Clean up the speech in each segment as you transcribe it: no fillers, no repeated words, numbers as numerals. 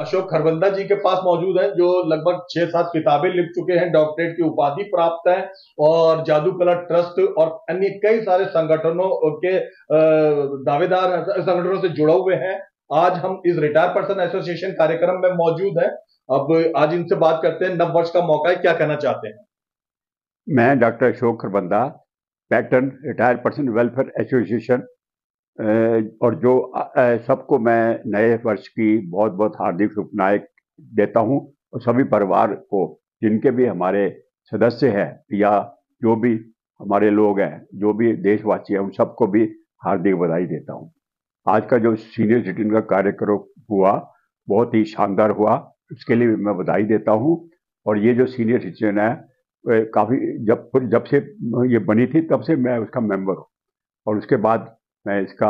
अशोक खरबंदा जी के पास मौजूद हैं, जो लगभग 6-7 किताबें लिख चुके हैं, डॉक्टरेट की उपाधि प्राप्त है और जादू कला ट्रस्ट और अन्य कई सारे संगठनों के दावेदार संगठनों से जुड़े हुए हैं। आज हम इस रिटायर पर्सन एसोसिएशन कार्यक्रम में मौजूद हैं। अब आज इनसे बात करते हैं, नव वर्ष का मौका है, क्या कहना चाहते हैं? मैं doctor Ashok Kharbanda, pattern retire person welfare association, और जो सबको मैं नए वर्ष की बहुत बहुत हार्दिक शुभकामनाएं देता हूं, और सभी परिवार को जिनके भी हमारे सदस्य हैं या जो भी हमारे लोग हैं, जो भी देशवासी हैं, उन सबको भी हार्दिक बधाई देता हूं। आज का जो सीनियर सिटीजन का कार्यक्रम हुआ बहुत ही शानदार हुआ, उसके लिए मैं बधाई देता हूं। और ये जो सीनियर सिटीजन है काफ़ी जब से ये बनी थी तब से मैं उसका मेंबर हूँ, और उसके बाद मैं इसका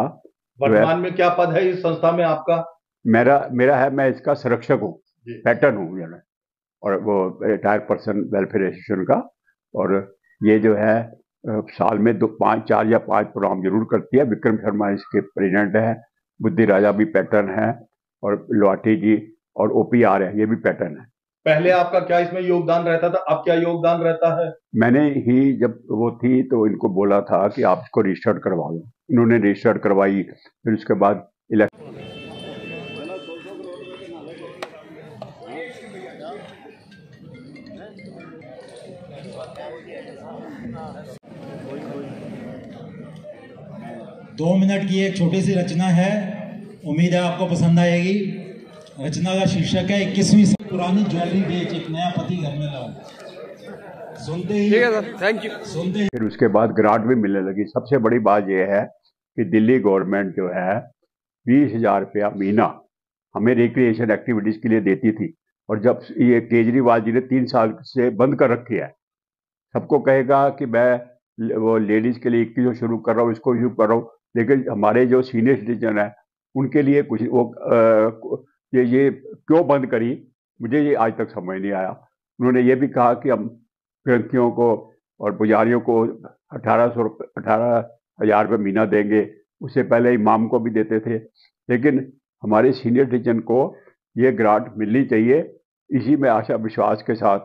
वर्तमान में क्या पद है इस संस्था में आपका? मेरा है, मैं इसका संरक्षक हूँ, पैटर्न हूँ, और वो रिटायर पर्सन वेलफेयर एसोसिएशन का। और ये जो है साल में 4 या 5 प्रोग्राम जरूर करती है। विक्रम शर्मा इसके प्रेसिडेंट है, बुद्धि राजा भी पैटर्न है, और लोहाटी जी और OPR है, ये भी पैटर्न है। पहले आपका क्या इसमें योगदान रहता था, अब क्या योगदान रहता है? मैंने ही जब वो थी तो इनको बोला था कि आप इसको रजिस्टर्ड करवा लो, इन्होंने रजिस्टर्ड करवाई। फिर उसके बाद इलेक्शन दो मिनट की एक छोटी सी रचना है, उम्मीद है आपको पसंद आएगी। रचना का शीर्षक है 21वीं पुरानी ज्वेलरी बेच एक नया पति घर में लाओ। सुनते ही थैंक यू। फिर उसके बाद ग्रांट भी मिलने लगी। सबसे बड़ी बात यह है कि दिल्ली गवर्नमेंट जो है 20,000 रुपया महीना हमें रिक्रिएशन एक्टिविटीज के लिए देती थी, और जब ये केजरीवाल जी ने 3 साल से बंद कर रखी है, सबको कहेगा कि मैं वो लेडीज के लिए 21 शुरू कर रहा हूँ, इसको शुरू कर रहा हूँ, लेकिन हमारे जो सीनियर सिटीजन है उनके लिए कुछ वो ये क्यों बंद करी, मुझे ये आज तक समझ नहीं आया। उन्होंने ये भी कहा कि हम ग्रंथियों को और पुजारियों को 18,000 रुपये महीना देंगे, उससे पहले इमाम को भी देते थे, लेकिन हमारे सीनियर सिटीजन को ये ग्रांट मिलनी चाहिए। इसी में आशा विश्वास के साथ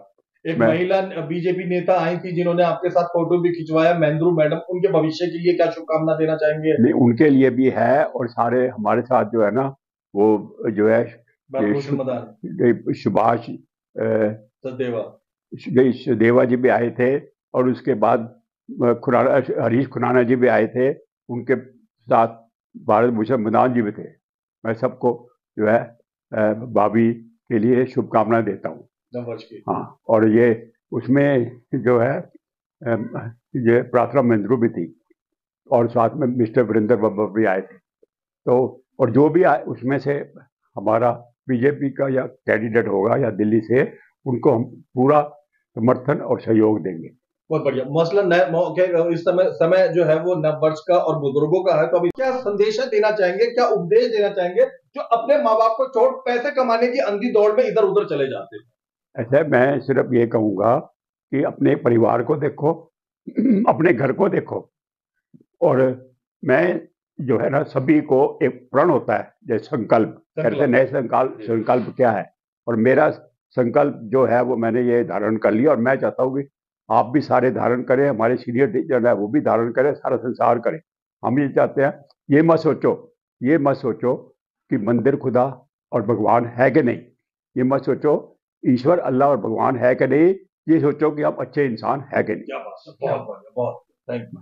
एक महिला बीजेपी नेता आई थी जिन्होंने आपके साथ फोटो भी खिंचवाया, महेंद्रू मैडम, उनके भविष्य के लिए क्या शुभकामना देना चाहेंगे? नहीं, उनके लिए भी है, और सारे हमारे साथ जो है ना, वो जो है सुभाष सचदेवा जी भी आए थे, और उसके बाद हरीश खुराना जी भी आए थे, उनके साथ भारत भूषण मदान जी भी थे। मैं सबको जो है भाभी के लिए शुभकामनाएं देता हूँ। हाँ, और ये उसमें जो है ये प्रार्थना महेंद्रू भी थी, और साथ में मिस्टर वीरेंद्र बब्बर भी आए थे। तो और जो भी आए उसमें से हमारा बीजेपी का या कैंडिडेट होगा या दिल्ली से, उनको हम पूरा समर्थन और सहयोग देंगे। बहुत बढ़िया। मसला नए इस समय जो है वो नव वर्ष का और बुजुर्गों का है, तो अभी क्या संदेश देना चाहेंगे, क्या उपदेश देना चाहेंगे जो अपने माँ बाप को छोड़ पैसे कमाने की अंधी दौड़ में इधर उधर चले जाते हैं? ऐसे मैं सिर्फ ये कहूंगा कि अपने परिवार को देखो, अपने घर को देखो, और मैं जो है ना, सभी को एक प्रण होता है, जैसे संकल्प कहते हैं, नए संकल्प क्या है, और मेरा संकल्प जो है वो मैंने ये धारण कर लिया, और मैं चाहता हूँ कि आप भी सारे धारण करें, हमारे सीनियर टीचर है वो भी धारण करें, सारा संसार करें। हम ये चाहते हैं, ये मत सोचो कि मंदिर खुदा और भगवान है कि नहीं, ये मत सोचो ईश्वर अल्लाह और भगवान है कि नहीं, ये सोचो कि आप अच्छे इंसान है कि नहीं। बहुत थैंक यू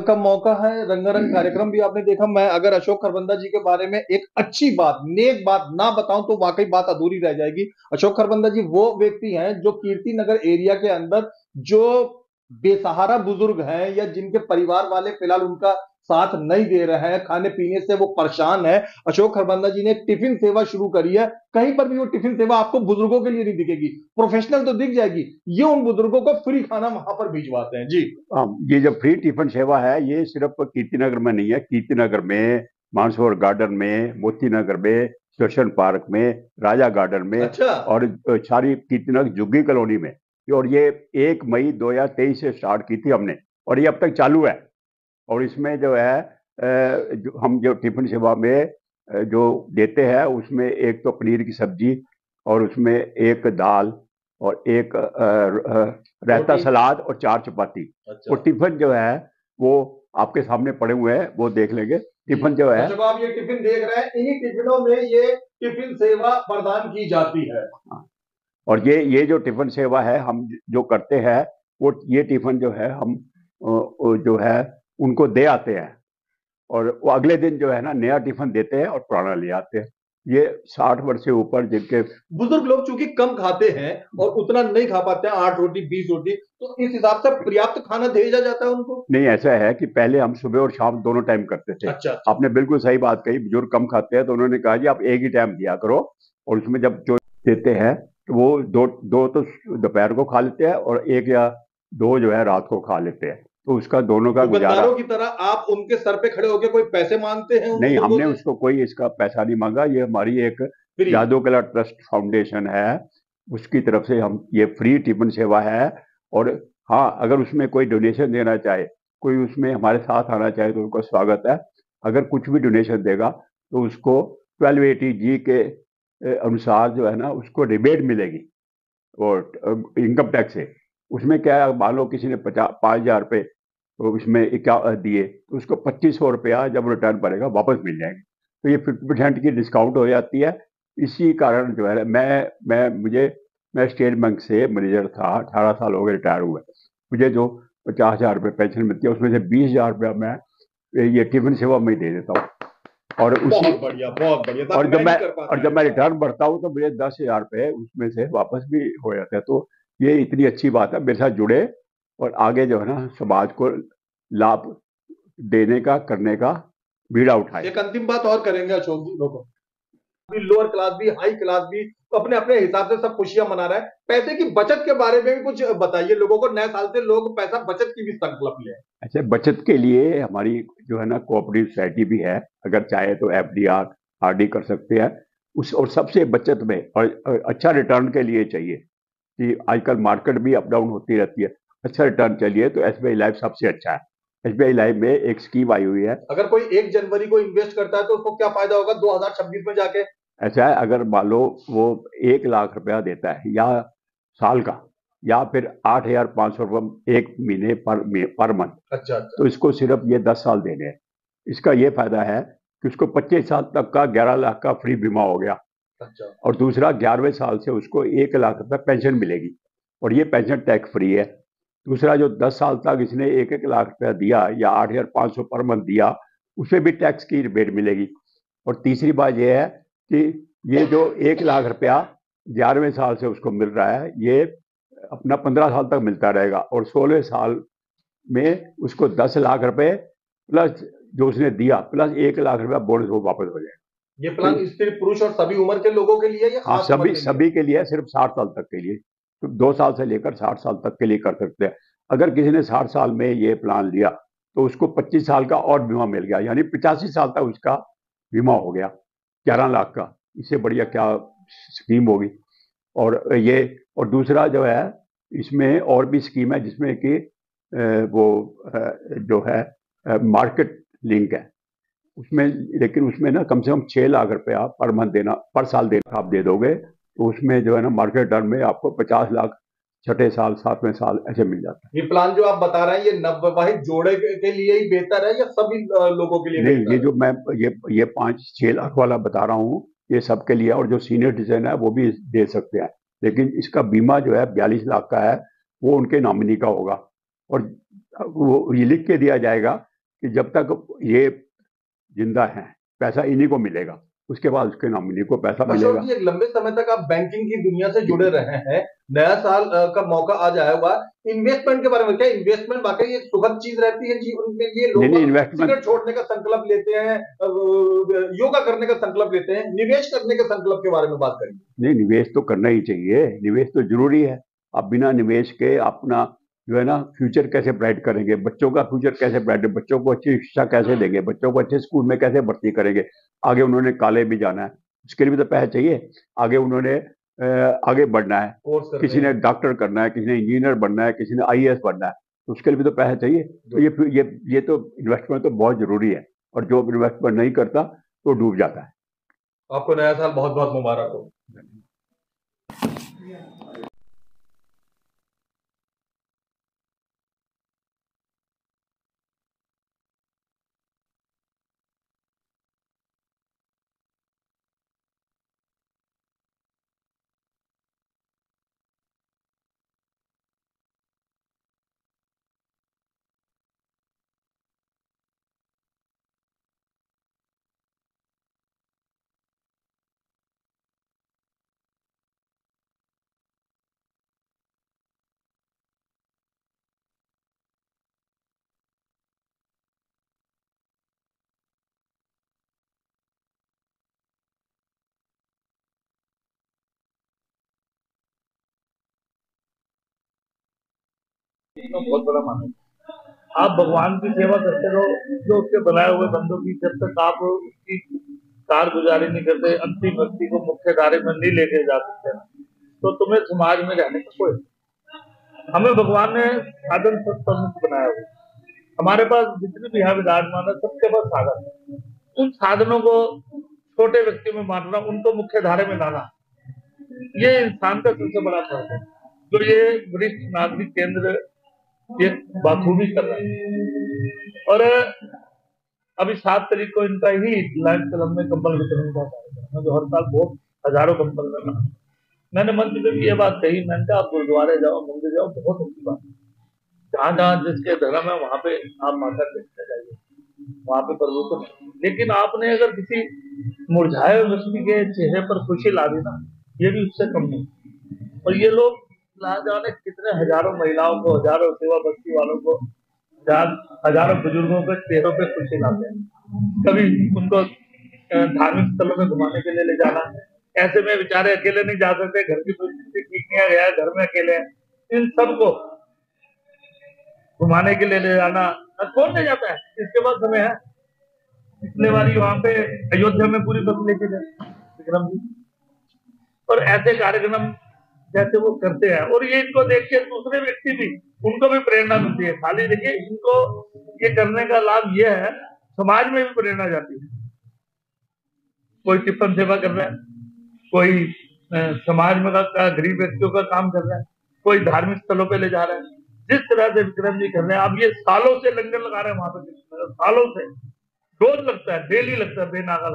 का मौका है। रंगारंग कार्यक्रम भी आपने देखा। मैं अगर अशोक खरबंदा जी के बारे में एक अच्छी बात, नेक बात ना बताऊं तो वाकई बात अधूरी रह जाएगी। अशोक खरबंदा जी वो व्यक्ति हैं जो कीर्ति नगर एरिया के अंदर जो बेसहारा बुजुर्ग हैं या जिनके परिवार वाले फिलहाल उनका साथ नहीं दे रहे हैं, खाने पीने से वो परेशान है, अशोक खरबंदा जी ने एक टिफिन सेवा शुरू करी है। कहीं पर भी वो टिफिन सेवा आपको बुजुर्गों के लिए नहीं दिखेगी, प्रोफेशनल तो दिख जाएगी, ये उन बुजुर्गों को फ्री खाना वहां पर भिजवाते हैं। जी ये जो फ्री टिफिन सेवा है, ये सिर्फ कीर्तिनगर में नहीं है, कीर्तिनगर में, मानसरोवर गार्डन में, मोती नगर में, स्टेशन पार्क में, राजा गार्डन में, अच्छा। और सारी कीर्तिनगर जुग्गी कॉलोनी में, और ये 1 मई 2023 से स्टार्ट की थी हमने, और ये अब तक चालू है। और इसमें जो है हम जो टिफिन सेवा में जो देते हैं उसमें एक तो पनीर की सब्जी और उसमें एक दाल और एक रायता सलाद और 4 चपाती। अच्छा। वो टिफिन जो है वो आपके सामने पड़े हुए हैं, वो देख लेंगे। टिफिन जो है, जब आप ये टिफिन देख रहे हैं, इन्हीं टिफिनों में ये टिफिन सेवा प्रदान की जाती है। और ये जो टिफिन सेवा है हम जो करते हैं, वो ये टिफिन जो है हम जो है उनको दे आते हैं और वो अगले दिन जो है ना नया टिफिन देते हैं और पुराना ले आते हैं। ये 60 वर्ष से ऊपर जिनके बुजुर्ग लोग चूंकि कम खाते हैं और उतना नहीं खा पाते हैं, 8 रोटी 20 रोटी, तो इस हिसाब से पर्याप्त खाना भेजा जाता है उनको। नहीं, ऐसा है कि पहले हम सुबह और शाम दोनों टाइम करते थे। अच्छा। आपने बिल्कुल सही बात कही, बुजुर्ग कम खाते हैं तो उन्होंने कहा जी आप एक ही टाइम दिया करो, और उसमें जब जो देते हैं तो वो दो तो दोपहर को खा लेते हैं और एक या दो जो है रात को खा लेते हैं, तो उसका दोनों का गुजारा। दुकानदारों की तरह आप उनके सर पे खड़े होकर कोई पैसे मांगते हैं? नहीं, हमने उसको कोई इसका पैसा नहीं मांगा। ये हमारी एक यादव कला ट्रस्ट फाउंडेशन है, उसकी तरफ से हम ये फ्री टिफिन सेवा है। और हाँ, अगर उसमें कोई डोनेशन देना चाहे, कोई उसमें हमारे साथ आना चाहे तो उनका स्वागत है। अगर कुछ भी डोनेशन देगा तो उसको 1280G के अनुसार जो है ना उसको रिबेट मिलेगी और इनकम टैक्स से। उसमें क्या है, मान लो किसी ने 5,000 रुपये तो उसमें क्या दिए तो उसको 2,500 रुपया जब रिटर्न पड़ेगा वापस मिल जाएंगे। तो ये 50% की डिस्काउंट हो जाती है। इसी कारण जो है मैं स्टेट बैंक से मैनेजर था, 18 साल हो गए रिटायर हुए। मुझे जो 50,000 रुपये पेंशन मिलती है उसमें से 20,000 रुपया मैं ये टिफिन सेवा में दे देता हूँ। और उसी बहुत बढ़िया। और जब मैं रिटर्न भरता हूँ तो मुझे 10,000 रुपये उसमें से वापस भी हो जाते हैं। तो ये इतनी अच्छी बात है, मेरे साथ जुड़े और आगे जो है ना समाज को लाभ देने का करने का बीड़ा उठाए। एक अंतिम बात और करेंगे अशोक जी, लोगों लोअर क्लास भी हाई क्लास भी तो अपने अपने हिसाब से सब खुशियां मना रहा है। पैसे की बचत के बारे में भी कुछ बताइए लोगों को, नए साल से लोग पैसा बचत की भी संकल्प लें। अच्छा, बचत के लिए हमारी जो है ना कोऑपरेटिव सोसाइटी भी है, अगर चाहे तो FD RD कर सकते हैं उस। और सबसे बचत में और अच्छा रिटर्न के लिए चाहिए कि आजकल मार्केट भी अप डाउन होती रहती है, अच्छा रिटर्न चाहिए तो SBI लाइफ सबसे अच्छा है। SBI लाइफ में एक स्कीम आई हुई है। अगर कोई 1 जनवरी को इन्वेस्ट करता है तो उसको क्या फायदा होगा 2026 में जाके? ऐसा है, अगर मान लो वो 1 लाख रुपया देता है या साल का, या फिर 8,500 रुपये एक महीने पर मंथ। अच्छा। तो इसको सिर्फ ये 10 साल देने हैं। इसका ये फायदा है कि उसको 25 साल तक का 11 लाख का फ्री बीमा हो गया। अच्छा। और दूसरा 11वें साल से उसको 1 लाख रुपये पेंशन मिलेगी और ये पेंशन टैक्स फ्री है। दूसरा जो 10 साल तक इसने 1-1 लाख रुपया दिया या 8,500 पर मंथ दिया, उसमें भी टैक्स की रिबेट मिलेगी। और तीसरी बात यह है कि ये जो 1 लाख रुपया 11वें साल से उसको मिल रहा है, ये अपना 15 साल तक मिलता रहेगा और 16वें साल में उसको 10 लाख रुपए प्लस जो उसने दिया प्लस 1 लाख रुपया बोनस वो वापस हो जाएगा। ये प्लान स्त्री पुरुष और सभी उम्र के लोगों के लिए या हाँ, खास उम्र सभी के लिए, सिर्फ 60 साल तक के लिए। तो 2 साल से लेकर 60 साल तक के लिए कर सकते हैं। अगर किसी ने 60 साल में ये प्लान लिया तो उसको 25 साल का और बीमा मिल गया, यानी 85 साल तक उसका बीमा हो गया 11 लाख का। इससे बढ़िया क्या स्कीम होगी। और दूसरा जो है, इसमें और भी स्कीम है जिसमें कि वो जो है मार्केट लिंक है उसमें, लेकिन उसमें ना कम से कम 6 लाख रुपया पर मंथ देना, पर साल देना आप दे दोगे तो उसमें जो है ना मार्केट टर्म में आपको 50 लाख 6ठे साल 7वें साल ऐसे मिल जाता है। ये प्लान जो आप बता रहे हैं ये नवविवाहित जोड़े के लिए ही बेहतर है या सभी लोगों के लिए? नहीं, ये जो मैं ये 5-6 लाख वाला बता रहा हूँ ये सबके लिए, और जो सीनियर सिटीजन है वो भी दे सकते हैं। लेकिन इसका बीमा जो है 42 लाख का है, वो उनके नॉमिनी का होगा और वो ये लिख के दिया जाएगा कि जब तक ये जिंदा है पैसा इन्हीं को मिलेगा, उसके बाद उसके नॉमिनी को पैसा मिलेगा। एक लंबे समय तक आप बैंकिंग की दुनिया से जुड़े रहे हैं, नया साल का मौका आ जाया हुआ, इन्वेस्टमेंट के बारे में क्या? इन्वेस्टमेंट वाकई एक सुखद चीज रहती है जीवन के लिए? लोग सिगरेट छोड़ने का संकल्प लेते हैं, योगा करने का संकल्प लेते हैं, निवेश करने के संकल्प के बारे में बात करेंगे। नहीं, निवेश तो करना ही चाहिए, निवेश तो जरूरी है। आप बिना निवेश के अपना जो है ना फ्यूचर कैसे ब्राइट करेंगे, बच्चों का फ्यूचर कैसे ब्राइट, बच्चों को अच्छी शिक्षा कैसे देंगे, बच्चों को अच्छे स्कूल में कैसे भर्ती करेंगे, आगे उन्होंने कॉलेज भी जाना है उसके लिए भी तो पैसा चाहिए, आगे उन्होंने आगे बढ़ना है, किसी ने डॉक्टर करना है, किसी ने इंजीनियर बनना है, किसी ने IAS बनना है, तो उसके लिए भी तो पैसा चाहिए। तो ये तो इन्वेस्टमेंट तो बहुत जरूरी है और जो इन्वेस्टमेंट नहीं करता तो डूब जाता है। आपको नया साल बहुत बहुत मुबारक हो। बहुत बड़ा मानो। आप भगवान की सेवा करते रहो जो उसके बनाए हुए बंदों की, जब तक आप उसकी कारगुजारी नहीं करते, अंतिम व्यक्ति को मुख्य धारे में नहीं लेके जा सकते, तो तुम्हें समाज में रहने का कोई, हमें भगवान ने साधन सत्संग बनाया हुआ। हमारे पास जितने भी यहाँ विराजमान है सबके पास साधन है। उन साधनों को छोटे व्यक्ति में बांटना, उनको मुख्य धारे में लाना, ये इंसान का सबसे बड़ा फर्क है, जो ये वरिष्ठ नागरिक केंद्र ये बाखूबी कर रहा है। और अभी 7 तारीख को इनका ही लायंस क्लब में कंबल वितरण का कार्यक्रम है, जो हर साल बहुत हजारों कंबल लगा। मैंने मंच पे भी ये बात कही, मैंने कहा आप गुरुद्वारे जाओ, मंदिर जाओ, बहुत अच्छी बात है, जहाँ जहाँ जिसके धर्म है वहां पे आप माता देखते जाइए, वहां पे प्रभु। लेकिन आपने अगर किसी मुरझाए व्यक्ति के चेहरे पर खुशी ला दी ना, ये भी उससे कम नहीं। और ये लोग ना जाने कितने हजारों महिलाओं को, हजारों सेवा बस्ती वालों को, हजारों बुजुर्गों के चेहरों पे खुशी लाते हैं। कभी उनको धार्मिक स्थलों में घुमाने के लिए ले जाना, ऐसे में बेचारे अकेले नहीं जा सकते, घर की परिस्थिति ठीक नहीं है, घर में अकेले हैं, इन सबको घुमाने के लिए ले जाना कौन ले जाता है? इसके बाद समय है। पिछले बार वहां पे अयोध्या में पूरी बस लेके गए विक्रम जी, और ऐसे कार्यक्रम जैसे वो करते हैं, और ये इनको देख के दूसरे व्यक्ति भी, उनको भी प्रेरणा मिलती है। खाली देखिए इनको ये करने का लाभ ये है, समाज में भी प्रेरणा जाती है। कोई टिफिन सेवा कर रहा है, कोई समाज में गरीब व्यक्तियों का काम कर रहा है, कोई धार्मिक स्थलों पे ले जा रहा है। जिस तरह से विक्रम जी कर रहे हैं, अब ये सालों से लंगर लगा रहे हैं वहां पे, सालों से रोज लगता है, डेली लगता है बेनागा।